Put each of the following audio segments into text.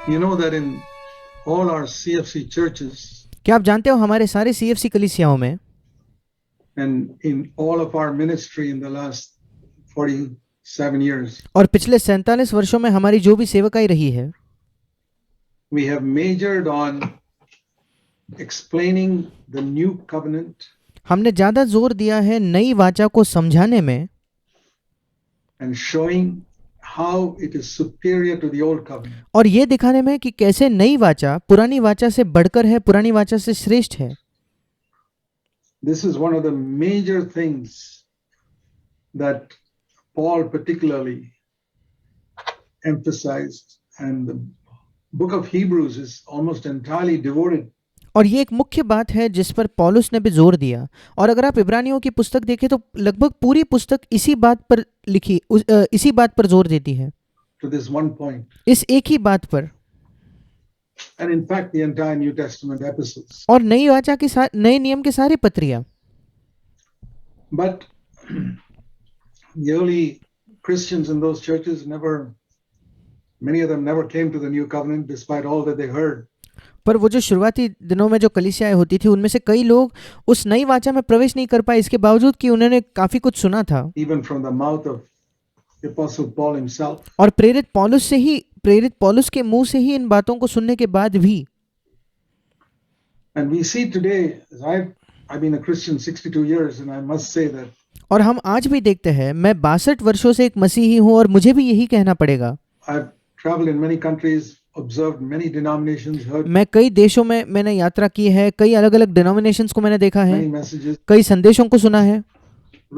You know that in all our CFC churches क्या आप जानते हो हमारे सारे CFC कलीसियाओं में and in all of our ministry in the last 47 years, और पिछले 47 वर्षों में हमारी जो भी सेवकाई रही है, we have majored on explaining the new covenant हमने ज्यादा जोर दिया है नई वाचा को समझाने में and showing how it is superior to the old covenant. और ये दिखाने में कि कैसे नई वाचा पुरानी वाचा से बढ़कर है, पुरानी वाचा से श्रेष्ठ है। This is one of the major things that Paul particularly emphasized, and the book of Hebrews is almost entirely devoted. और ये एक मुख्य बात है जिस पर पौलुस ने भी जोर दिया। और अगर आप इब्रानियों की पुस्तक देखें तो लगभग पूरी पुस्तक इसी बात पर लिखी, इसी बात पर जोर देती है, To this one point, इस एक ही बात पर। and in fact the entire New Testament epistles. और नई वाचा की नए नियम के सारी पत्रियां। But the early Christians in those churches many of them never came to the new covenant despite all that they heard. पर वो जो शुरुआती दिनों में जो कलीसियाएं होती थी उनमें से कई लोग उस नई वाचा में प्रवेश नहीं कर पाए, इसके बावजूद कि उन्होंने काफी कुछ सुना था। Even from the mouth of the Apostle Paul himself. और प्रेरित पौलुस के मुंह से ही इन बातों को सुनने के बाद भी। And we see today, I've been a Christian 62 years and I must say that. और हम आज भी देखते हैं, मैं 62 वर्षों से एक मसीही हूं और मुझे भी यही कहना पड़ेगा। I've traveled in many countries, observed many denominations, heard मैं कई देशों में मैंने यात्रा की है, कई अलग अलग डिनोमिनेशंस को मैंने देखा है, many messages, कई संदेशों को सुना है,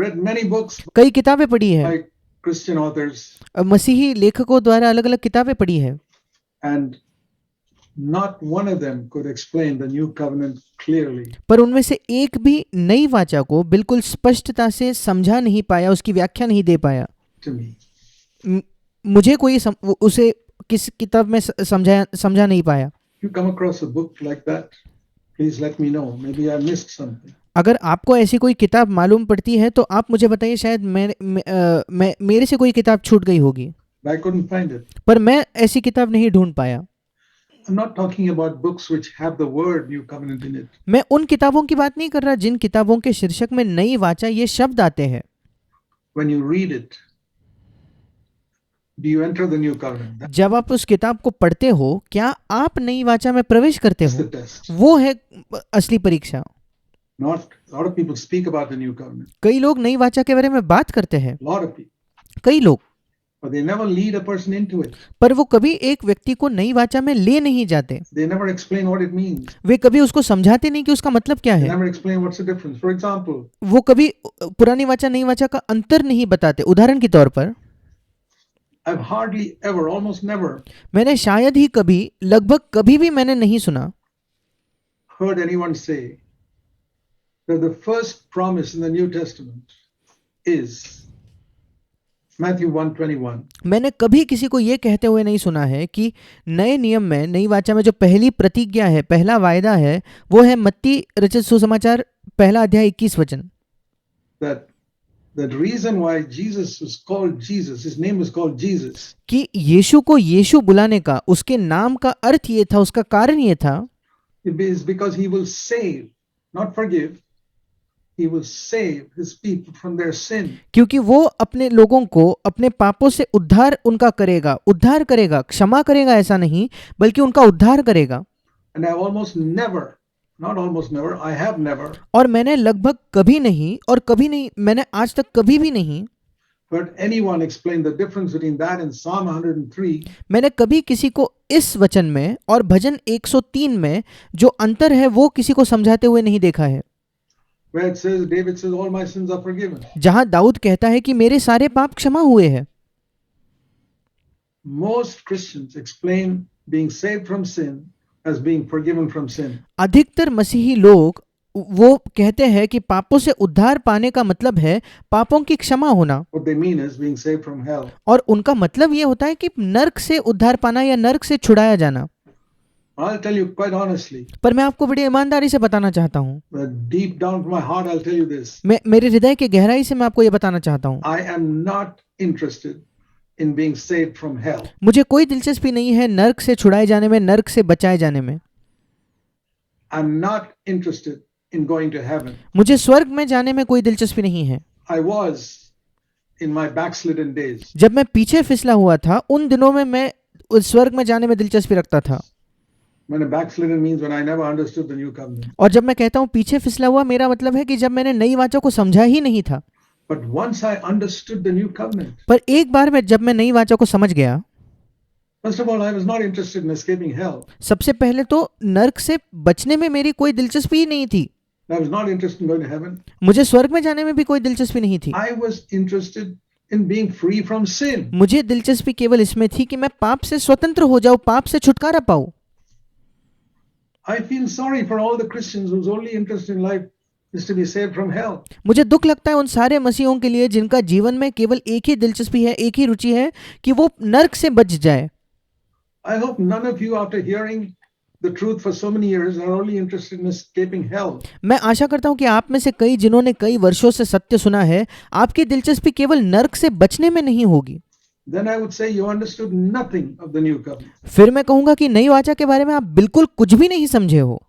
read many books कई किताबें पढ़ी है, by Christian authors, मसीही लेखकों द्वारा अलग अलग किताबें पढ़ी है, and not one of them could explain the new covenant clearly. पर उनमें से एक भी नई वाचा को बिल्कुल स्पष्टता से समझा नहीं पाया, उसकी व्याख्या नहीं दे पाया To me. मुझे कोई उसे किस किताब में समझा नहीं पाया। You come across a book like that, please let me know. Maybe I missed something. अगर आपको ऐसी कोई किताब मालूम पड़ती है तो आप मुझे बताइए, शायद मेरे से कोई किताब छूट गई होगी, I couldn't find it. पर मैं ऐसी किताब नहीं ढूंढ पाया। I'm not talking about books which have the word new covenant in it. मैं उन किताबों की बात नहीं कर रहा जिन किताबों के शीर्षक में नई वाचा ये शब्द आते हैं। When you read it, do you enter the new covenant? जब आप उस किताब को पढ़ते हो, क्या आप नई वाचा में प्रवेश करते That's हो? the test. वो है असली परीक्षा। Not a lot of people speak about the new covenant. कई लोग नई वाचा के बारे में बात करते हैं, A lot of people, कई लोग, but they never lead a person into it. पर वो कभी एक व्यक्ति को नई वाचा में ले नहीं जाते। They never explain what it means. वे कभी उसको समझाते नहीं कि उसका मतलब क्या They है। never explain what's the difference. For example, वो कभी पुरानी वाचा नई वाचा का अंतर नहीं बताते। उदाहरण के तौर पर I've hardly ever, almost never मैंने शायद ही कभी, लगभग कभी भी मैंने नहीं सुना heard anyone say that the first promise in the New Testament is Matthew 1:21. मैंने कभी किसी को ये कहते हुए नहीं सुना है कि नए नियम में, नई वाचा में जो पहली प्रतिज्ञा है, पहला वायदा है, वो है मत्ती रचित सुसमाचार पहला अध्याय 21 वचन। That the reason why Jesus was called Jesus, his name was called Jesus, कि यीशु को यीशु बुलाने का, उसके नाम का अर्थ ये था, उसका कारण ये था is because he will save, not forgive. He will save his people from their sin. क्योंकि वो अपने लोगों को अपने पापों से उद्धार उनका करेगा, उद्धार करेगा, क्षमा करेगा ऐसा नहीं, बल्कि उनका उद्धार करेगा। And I've almost never, not almost never, I have never और मैंने लगभग कभी नहीं, और कभी नहीं, मैंने आज तक कभी भी नहीं heard anyone explain the difference between that and Psalm 103. मैंने कभी किसी को इस वचन में और भजन 103 में जो अंतर है वो किसी को समझाते हुए नहीं देखा है, Where it says, David says, all my sins are forgiven. जहां दाऊद कहता है कि मेरे सारे पाप क्षमा हुए हैं। Most Christians explain being saved from sin as being forgiven from sin. अधिकतर मसीही लोग वो कहते हैं कि पापों से उद्धार पाने का मतलब है पापों की क्षमा होना, What they mean is being saved from hell. और उनका मतलब ये होता है कि नर्क से उद्धार पाना या नर्क से छुड़ाया जाना। I'll tell you quite honestly, पर मैं आपको बड़ी ईमानदारी से बताना चाहता हूँ, deep down from my heart, I'll tell you this. मेरे हृदय के गहराई से मैं आपको ये बताना चाहता हूँ, I am not interested in being saved from hell. मुझे कोई दिलचस्पी नहीं है नर्क से छुड़ाए जाने में, नर्क से बचाए जाने में। I'm not interested in going to heaven. मुझे स्वर्ग में जाने में कोई दिलचस्पी नहीं है। I was in my backslidden days. जब मैं पीछे फिसला हुआ था उन दिनों में मैं उस स्वर्ग में जाने में दिलचस्पी रखता था। When a backslidden means when I never understood the new covenant. और जब मैं कहता हूँ पीछे फिसला हुआ, मेरा मतलब है कि जब मैंने नई वाचा को समझा ही नहीं था। But once I understood the new covenant, पर एक बार जब मैं नई वाचा को समझ गया, first of all, I was not interested in escaping hell. सबसे पहले तो नर्क से बचने में मेरी कोई दिलचस्पी ही नहीं थी। I was not interested in going to heaven. मुझे स्वर्ग में जाने में भी कोई दिलचस्पी नहीं थी। I was interested in being free from sin. मुझे दिलचस्पी केवल इसमें थी कि मैं पाप से स्वतंत्र हो जाऊं, पाप से छुटकारा पाऊं। I feel sorry for all the Christians whose only interest in life is to be saved from hell. मुझे दुख लगता है उन सारे मसीहों के लिए जिनका जीवन में केवल एक ही दिलचस्पी है, एक ही रुचि है कि वो नर्क से बच जाए। I hope none of you, after hearing the truth for so many years, are only interested in escaping hell. मैं आशा करता हूं कि आप में से कई जिन्होंने कई वर्षों से सत्य सुना है, आपकी दिलचस्पी केवल नर्क से बचने में नहीं होगी। Then I would say you understood nothing of the new covenant. फिर मैं कहूंगा कि नई वाचा के बारे में आप बिल्कुल कुछ भी नहीं समझे हो।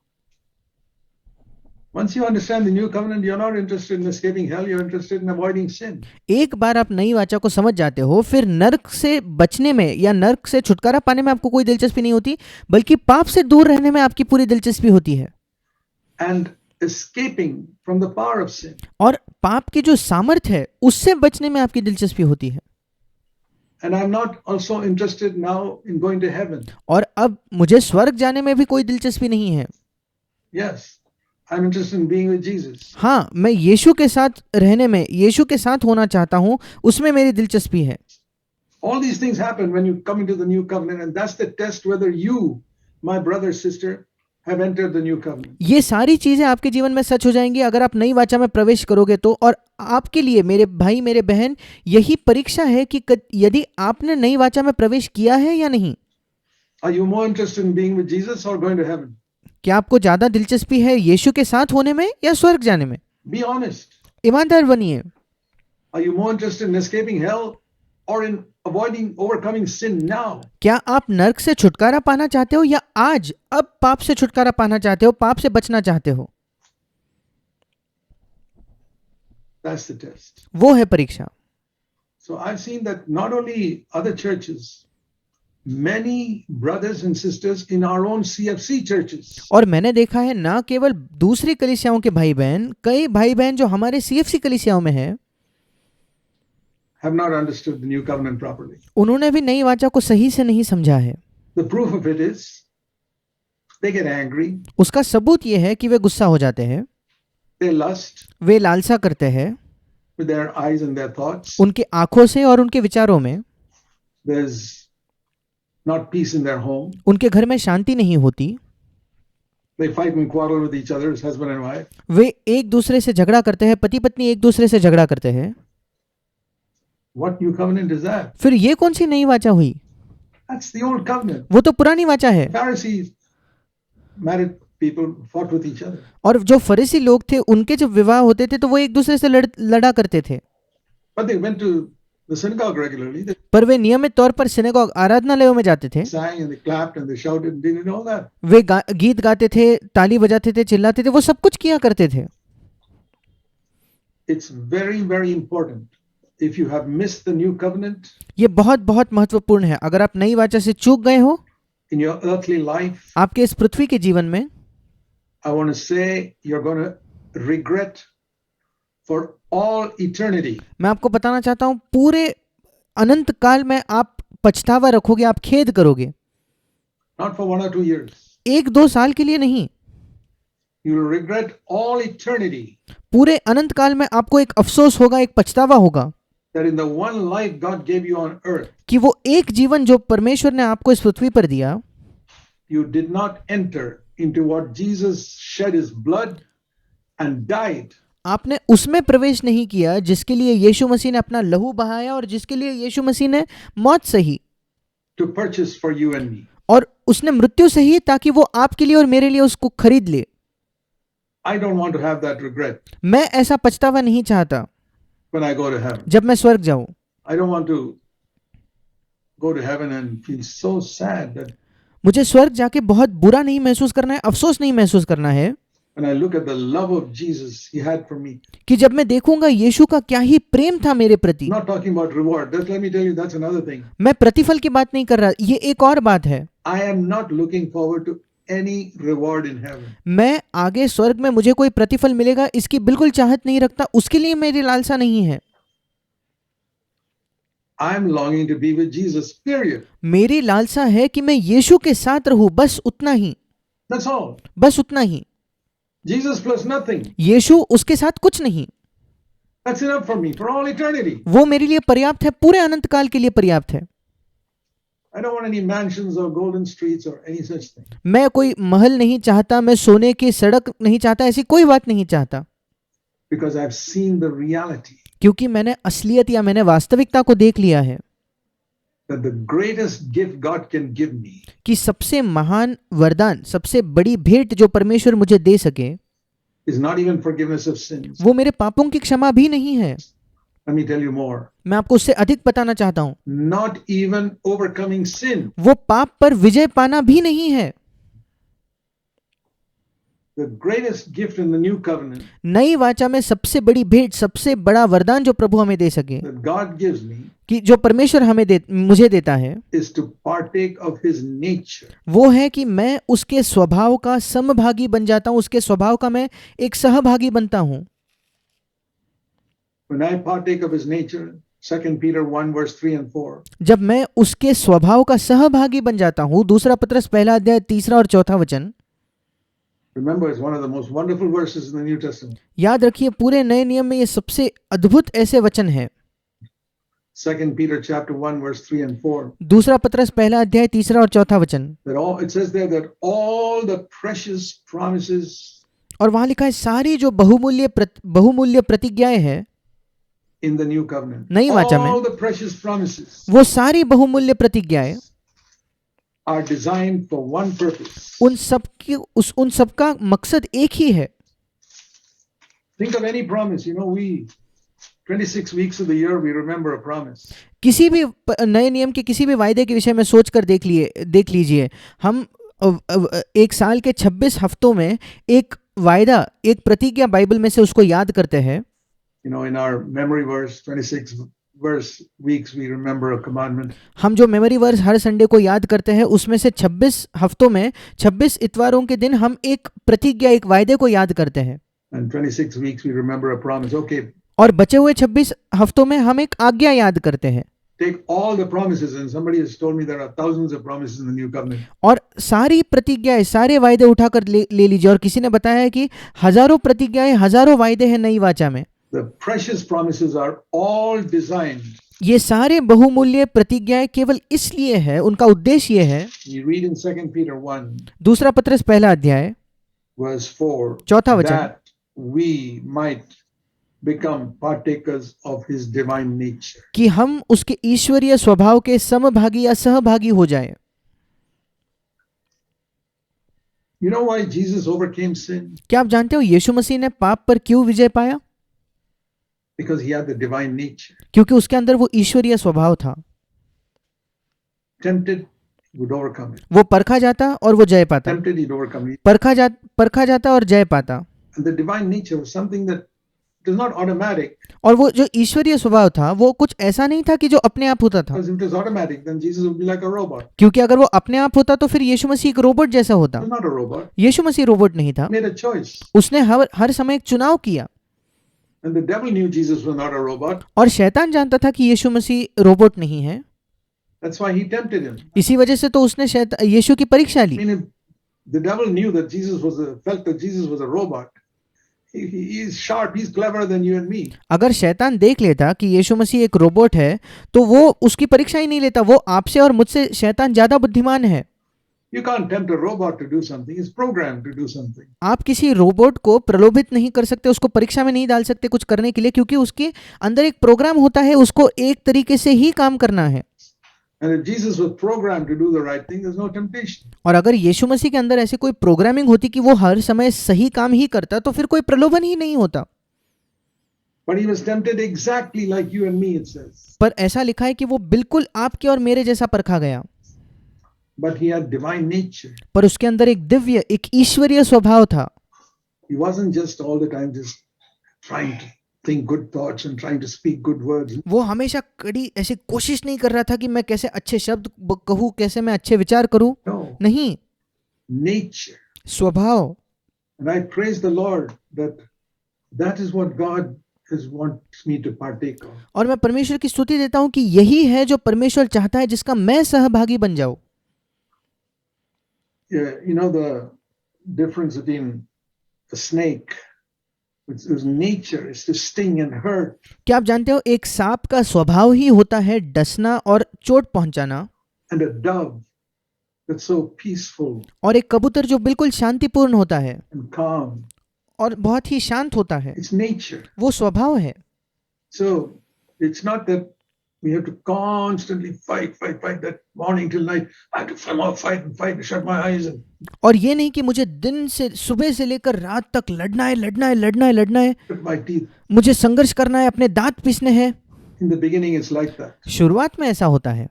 Once you understand the new covenant, you're not interested in escaping hell, you're interested in avoiding sin. एक बार आप नई वाचा को समझ जाते हो, फिर नर्क से बचने में या नर्क से छुटकारा पाने में आपको कोई दिलचस्पी नहीं होती, बल्कि पाप से दूर रहने में आपकी पूरी दिलचस्पी होती है। And escaping from the power of sin. और पाप की जो सामर्थ है उससे बचने में आपकी दिलचस्पी होती है। And I'm not also interested now in going to heaven. और अब मुझे स्वर्ग जाने में भी कोई दिलचस्पी नहीं है। Yes, I'm interested in being with Jesus. हाँ, मैं यीशु के साथ रहने में, यीशु के साथ होना चाहता हूँ, उसमें मेरी दिलचस्पी है। All these things happen when you come into the new covenant, and that's the test whether you, my brother, sister, have entered the new covenant. ये सारी चीजें आपके जीवन में सच हो जाएंगी अगर आप नई वाचा में प्रवेश करोगे तो। और आपके लिए मेरे भाई, मेरे बहन, यही परीक्षा है कि यदि आपने नई वाचा में प्रवेश किया है या नहीं। Are you more interested in being with Jesus or going to heaven? क्या आपको ज्यादा दिलचस्पी है यीशु के साथ होने में या स्वर्ग जाने में? Be honest. ईमानदार बनिए। Are you more interested in escaping hell or in overcoming sin now? क्या आप नर्क से छुटकारा पाना चाहते हो या आज, अब पाप से छुटकारा पाना चाहते हो, पाप से बचना चाहते हो? That's the test. वो है परीक्षा। So I've seen that not only other churches, many brothers and sisters in our own CFC churches. और मैंने देखा है ना केवल दूसरी कलीसियाओं के भाई बहन, कई भाई बहन जो हमारे CFC कलीसियाओं में हैं, have not understood the new covenant properly. उन्होंने भी नई वाचा को सही से नहीं समझा है। The proof of it is they get angry, उसका सबूत ये है कि वे गुस्सा हो जाते हैं, they lust वे लालसा करते हैं with their eyes and their thoughts. उनके आंखों से और उनके विचारों में। There's not peace in their home. उनके घर में शांति नहीं होती। They fight and quarrel with each other as husband and wife. वे एक दूसरे से झगड़ा करते हैं, पति पत्नी एक दूसरे से झगड़ा करते हैं। What new covenant is that? फिर ये कौन सी नई वाचा हुई? That's the old covenant. वो तो पुरानी वाचा है। Pharisees, married people fought with each other. और जो फरीसी लोग थे उनके जब विवाह होते थे तो वो एक दूसरे से लड़ा करते थे। But they went to the synagogue regularly. They पर वे नियमित तौर पर सिनेगॉग, आराधनालयों में जाते थे। sang and they clapped and they shouted and did all that. वे गीत गाते थे, ताली बजाते थे, चिल्लाते थे, वो सब कुछ किया करते थे। It's very, very important. If you have missed the new covenant ये बहुत बहुत महत्वपूर्ण है। अगर आप नई वाचा से चूक गए हो in your earthly life, आपके इस पृथ्वी के जीवन में, I want to say you're going to regret for all eternity. मैं आपको बताना चाहता हूं पूरे अनंत काल में आप पछतावा रखोगे, आप खेद करोगे। Not for 1 or 2 years. 1-2 साल के लिए नहीं, You will regret all eternity पूरे अनंत काल में आपको एक अफसोस होगा, एक पछतावा होगा that in the one life God gave you on earth, कि वो एक जीवन जो परमेश्वर ने आपको इस पृथ्वी पर दिया, you did not enter into what Jesus shed his blood and died. आपने उसमें प्रवेश नहीं किया जिसके लिए यीशु मसीह ने अपना लहू बहाया और जिसके लिए यीशु मसीह ने मौत सही To purchase for you and me. और उसने मृत्यु सही ताकि वो आपके लिए और मेरे लिए उसको खरीद ले। I don't want to have that regret मैं ऐसा पछतावा नहीं चाहता when I go to heaven. जब मैं स्वर्ग जाऊं। I don't want to go to heaven and feel so sad that मुझे स्वर्ग जाके बहुत बुरा नहीं महसूस करना है, अफसोस नहीं महसूस करना है when I look at the love of Jesus he had for me. कि जब मैं देखूंगा यीशु का क्या ही प्रेम था मेरे प्रति। Not talking about reward. Let me tell you, that's another thing. मैं प्रतिफल की बात नहीं कर रहा, ये एक और बात है। I am not looking forward to any reward in heaven. मैं आगे स्वर्ग में मुझे कोई प्रतिफल मिलेगा इसकी बिल्कुल चाहत नहीं रखता, उसके लिए मेरी लालसा नहीं है। I am longing to be with Jesus, period. मेरी लालसा है कि मैं यीशु के साथ रहूं, बस उतना ही, That's all. बस उतना ही। Jesus plus nothing. यीशु उसके साथ कुछ नहीं, That's enough for me for all eternity. वो मेरे लिए पर्याप्त है, पूरे अनंत काल के लिए पर्याप्त है। I don't want any mansions or golden streets or any such thing. मैं कोई महल नहीं चाहता, मैं सोने की सड़क नहीं चाहता, ऐसी कोई बात नहीं चाहता, Because I've seen the reality क्योंकि मैंने असलियत या मैंने वास्तविकता को देख लिया है that the greatest gift God can give me कि सबसे महान वरदान, सबसे बड़ी भेंट जो परमेश्वर मुझे दे सके is not even forgiveness of sins. वो मेरे पापों की क्षमा भी नहीं है। Let me tell you more. मैं आपको उससे अधिक बताना चाहता हूं, Not even overcoming sin. वो पाप पर विजय पाना भी नहीं है। The greatest gift in the new covenant नई वाचा में सबसे बड़ी भेंट, सबसे बड़ा वरदान जो प्रभु हमें दे सके, that God gives me कि जो परमेश्वर मुझे देता है, is to partake of his nature. वो है कि मैं उसके स्वभाव का समभागी बन जाता हूं, उसके स्वभाव का मैं एक सहभागी बनता हूं। When I partake of his nature, 2 Peter 1 verse 3 and 4, जब मैं उसके स्वभाव का सहभागी बन जाता हूं, दूसरा पत्रस पहला अध्याय 3 और 4 वचन, remember it's one of the most wonderful verses in the New Testament. याद रखिए पूरे नए नियम में ये सबसे अद्भुत ऐसे वचन है। 2 Peter chapter 1 verse 3 and 4. दूसरा पत्रस पहला अध्याय 3 और 4 वचन, That all it says there that all the precious promises और वहां लिखा है सारी जो बहुमूल्य प्रतिज्ञाएं हैं in the new covenant, नई वाचा में, all the precious promises वो सारी बहुमूल्य प्रतिज्ञाएं are designed for one purpose. उन सब का मकसद एक ही है। Think of any promise. You know, we 26 weeks of the year we remember a promise. किसी भी नए नियम के किसी भी वायदे के विषय में सोचकर देख लीजिए, हम एक साल के 26 हफ्तों में एक वायदा, एक प्रतिज्ञा बाइबल में से उसको याद करते हैं। You know, in our memory verse 26 verse weeks we remember a commandment. हम जो मेमोरी वर्स हर संडे को याद करते हैं उसमें से 26 हफ्तों में 26 इतवारों के दिन हम एक प्रतिज्ञा, एक वायदे को याद करते हैं। And 26 weeks we remember a promise. Okay, और बचे हुए 26 हफ्तों में हम एक आज्ञा याद करते हैं। take all the promises, and somebody has told me there are thousands of promises in the new covenant. और सारी प्रतिज्ञाएं, सारे वायदे उठाकर ले लीजिए, और किसी ने बताया है कि हजारों प्रतिज्ञाएं, हजारों वायदे हैं नई वाचा में। The precious promises are all designed. ये सारे बहुमूल्य प्रतिज्ञाएं केवल इसलिए है, उनका उद्देश्य ये है। You read in 2 Peter 1 दूसरा पत्रस पहला अध्याय verse 4 चौथा वचन, that we might become partakers of his divine nature. कि हम उसके ईश्वरीय स्वभाव के समभागी या सहभागी हो जाएं। You know why Jesus overcame sin? क्या आप जानते हो यीशु मसीह ने पाप पर क्यों विजय पाया? Because he had the divine nature. क्योंकि उसके अंदर वो ईश्वरीय स्वभाव था। Tempted, he would overcome it. वो परखा जाता और वो जय पाता, Tempted, he'd overcome it. परखा जाता और जय पाता। And the divine nature was something that is not automatic. और वो जो ईश्वरीय स्वभाव था वो कुछ ऐसा नहीं था कि जो अपने आप होता था, Because if it was automatic, then Jesus would be like a robot. क्योंकि अगर वो अपने आप होता तो फिर यीशु मसीह एक रोबोट जैसा होता। He was not a robot. यीशु मसीह रोबोट नहीं था, He made a choice. उसने हर समय एक चुनाव किया। And the devil knew Jesus was not a robot. और शैतान जानता था कि यीशु मसीह रोबोट नहीं है, That's why he tempted him. इसी वजह से तो उसने यीशु की परीक्षा I Lee. mean, if the devil knew that felt that Jesus was a robot, he is sharp, he's cleverer than you and me. अगर शैतान देख लेता कि यीशु मसीह एक रोबोट है तो वो उसकी परीक्षा ही नहीं लेता, वो आपसे और मुझसे शैतान ज्यादा बुद्धिमान है। You can't tempt a robot to do something. It's programmed to do something. आप किसी रोबोट को प्रलोभित नहीं कर सकते, उसको परीक्षा में नहीं डाल सकते कुछ करने के लिए, क्योंकि उसके अंदर एक प्रोग्राम होता है, उसको एक तरीके से ही काम करना है। And if Jesus was programmed to do the right thing, there's no temptation. और अगर यीशु मसीह के अंदर ऐसी कोई प्रोग्रामिंग होती कि वो हर समय सही काम ही करता तो फिर कोई प्रलोभन ही नहीं होता। But he was tempted exactly like you and me, it says. पर ऐसा लिखा है कि वो बिल्कुल आपके और मेरे जैसा परखा गया, But he had divine nature. पर उसके अंदर एक दिव्य, एक ईश्वरीय स्वभाव था. He wasn't just all the time just trying to think good thoughts and trying to speak good words. वो हमेशा कड़ी ऐसी कोशिश नहीं कर रहा था कि मैं कैसे अच्छे शब्द कहूँ, कैसे मैं अच्छे विचार करूँ. No, नहीं, nature. स्वभाव. And I praise the Lord that is what God wants me to partake of. और मैं परमेश्वर की स्तुति देता हूँ कि यही है जो परमेश्वर चाहता है, जिसका मैं सहभागी बन जाऊँ. Yeah, you know the difference between a snake, whose nature is to sting and hurt, क्या आप जानते हो, एक सांप का स्वभाव ही होता है डसना और चोट पहुंचाना, and a dove that's so peaceful और एक कबूतर जो बिल्कुल शांतिपूर्ण होता है and calm. और बहुत ही शांत होता है. It's nature. वो स्वभाव है. So it's not that we have to constantly fight that morning till night. I have to fight, shut my eyes and और ये नहीं कि मुझे दिन से सुबह से लेकर रात तक लड़ना है, put my teeth. मुझे संघर्ष करना है, अपने दांत पीसने हैं. In the beginning, it's like that. शुरुआत में ऐसा होता है.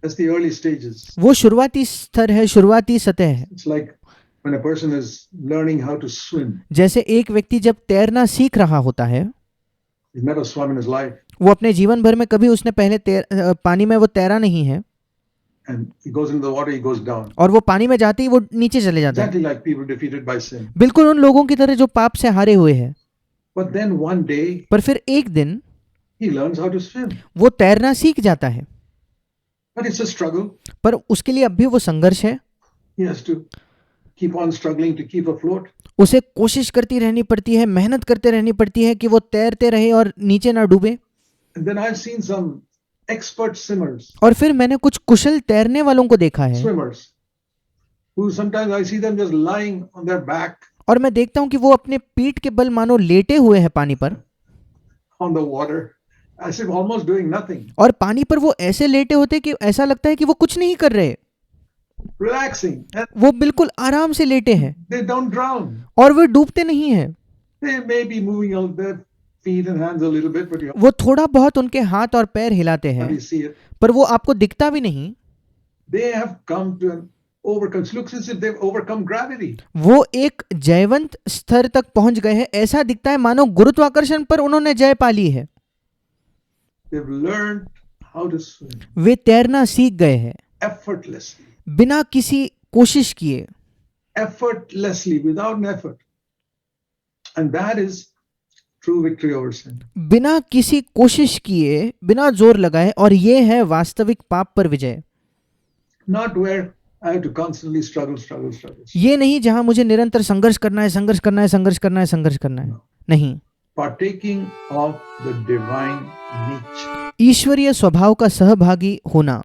That's the early stages. वो शुरुआती स्तर है, शुरुआती सतह है. It's like when a person is learning how to swim. जैसे एक व्यक्ति जब तैरना सीख रहा होता है, He's never swum in his life, वो अपने जीवन भर में कभी उसने पहले पानी में वो तैरा नहीं है, and he goes into the water, he goes down. और वो पानी में जाते ही वो नीचे चले जाता है. Exactly like people defeated by sin. बिल्कुल उन लोगों की तरह जो पाप से हारे हुए हैं. But then one day पर फिर एक दिन he learns how to swim. वो तैरना सीख जाता है. But it's a struggle. पर उसके लिए अब भी वो संघर्ष है. He has to keep on struggling to keep afloat. उसे कोशिश करती रहनी पड़ती है, मेहनत करते रहनी पड़ती है कि वो तैरते रहे और नीचे ना डूबे. And then I've seen some expert swimmers, और फिर मैंने कुछ कुशल तैरने वालों को देखा है, swimmers, who sometimes I see them just lying on their back और मैं देखता हूं कि वो अपने पीठ के बल मानो लेटे हुए हैं पानी पर, on the water, as if almost doing nothing, और पानी पर वो ऐसे लेटे होते कि ऐसा लगता है कि वो कुछ नहीं कर रहे, relaxing, and वो बिल्कुल आराम से लेटे हैं they don't drown. और वो डूबते नहीं हैं. They may be moving out their feet and hands a little bit, but you वो थोड़ा बहुत उनके हाथ और पैर हिलाते हैं, hardly see it. पर वो आपको दिखता भी नहीं. They have come to an overcome. It looks as if they've overcome gravity. वो एक जयवंत स्तर तक पहुंच गए हैं. ऐसा दिखता है मानो गुरुत्वाकर्षण पर उन्होंने जय पा ली है. They've learned how to swim वे तैरना सीख गए हैं effortlessly, बिना किसी कोशिश किए, without an effort. And that is true victory over sin. बिना किसी कोशिश किए, बिना जोर लगाए, और ये है वास्तविक पाप पर विजय. Not where I have to constantly struggle. ये नहीं जहां मुझे निरंतर संघर्ष करना है. नहीं. Partaking of the divine nature. ईश्वरीय स्वभाव का सहभागी होना.